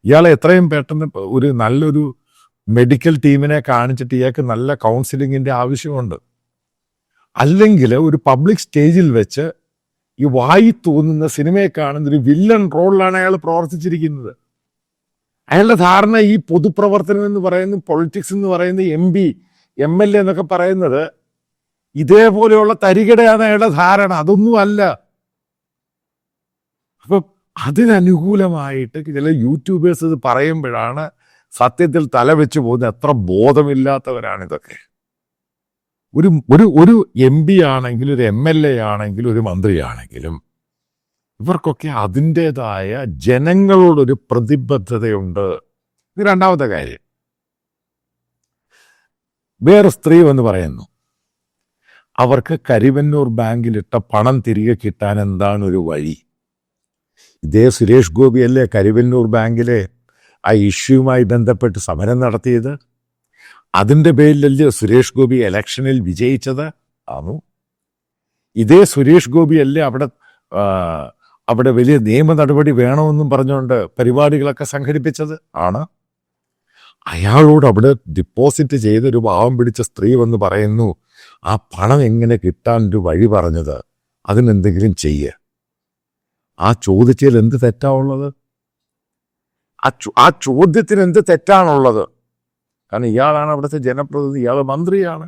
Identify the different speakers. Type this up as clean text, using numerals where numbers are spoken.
Speaker 1: ഇയാളെ എത്രയും പെട്ടെന്ന് ഒരു നല്ലൊരു മെഡിക്കൽ ടീമിനെ കാണിച്ചിട്ട് ഇയാൾക്ക് നല്ല കൗൺസിലിങ്ങിന്റെ ആവശ്യമുണ്ട്. അല്ലെങ്കിൽ ഒരു പബ്ലിക് സ്റ്റേജിൽ വെച്ച് ഈ വായി തോന്നുന്ന സിനിമയെ കാണുന്ന ഒരു വില്ലൻ റോളിലാണ് അയാൾ പ്രവർത്തിച്ചിരിക്കുന്നത്. അയാളുടെ ധാരണ ഈ പൊതുപ്രവർത്തനം എന്ന് പറയുന്നത്, പൊളിറ്റിക്സ് എന്ന് പറയുന്നത്, MP MLA എന്നൊക്കെ പറയുന്നത് ഇതേപോലെയുള്ള തരികിടയാണ് അയാളുടെ ധാരണ. അതൊന്നുമല്ല. അപ്പം അതിനനുകൂലമായിട്ട് ചില യൂട്യൂബേഴ്സ് ഇത് പറയുമ്പോഴാണ് സത്യത്തിൽ തലവെച്ച് പോകുന്ന എത്ര ബോധമില്ലാത്തവരാണ് ഇതൊക്കെ. ഒരു ഒരു ഒരു MP ആണെങ്കിലും ഒരു MLA ആണെങ്കിലും ഒരു മന്ത്രിയാണെങ്കിലും ഇവർക്കൊക്കെ അതിൻ്റെതായ ജനങ്ങളോടൊരു പ്രതിബദ്ധതയുണ്ട്. ഇത് രണ്ടാമത്തെ കാര്യം. വേറെ സ്ത്രീ എന്ന് പറയുന്നു, അവർക്ക് കരിവന്നൂർ ബാങ്കിലിട്ട പണം തിരികെ കിട്ടാൻ എന്താണ് ഒരു വഴി? ഇതേ സുരേഷ് ഗോപിയല്ലേ കരിവന്നൂർ ബാങ്കിലെ ആ ഇഷ്യൂവുമായി ബന്ധപ്പെട്ട് സമരം നടത്തിയത്? അതിൻ്റെ പേരിലല്ലേ സുരേഷ് ഗോപി ഇലക്ഷനിൽ വിജയിച്ചത്? ആണോ? ഇതേ സുരേഷ് ഗോപിയല്ലേ അവിടെ വലിയ നിയമ നടപടി വേണമെന്നും പറഞ്ഞുകൊണ്ട് പരിപാടികളൊക്കെ സംഘടിപ്പിച്ചത്? ആണ്. അയാളോട് അവിടെ ഡിപ്പോസിറ്റ് ചെയ്തൊരു പാവം പിടിച്ച സ്ത്രീ വന്ന് പറയുന്നു, ആ പണം എങ്ങനെ കിട്ടാൻ ഒരു വഴി പറഞ്ഞത്, അതിനെന്തെങ്കിലും ചെയ്യ്. ആ ചോദിച്ചതിൽ എന്ത് തെറ്റാണുള്ളത്? ആ ചോദ്യത്തിന് എന്ത് തെറ്റാണുള്ളത്? കാരണം ഇയാളാണ് അവിടുത്തെ ജനപ്രതിനിധി, ഇയാൾ മന്ത്രിയാണ്.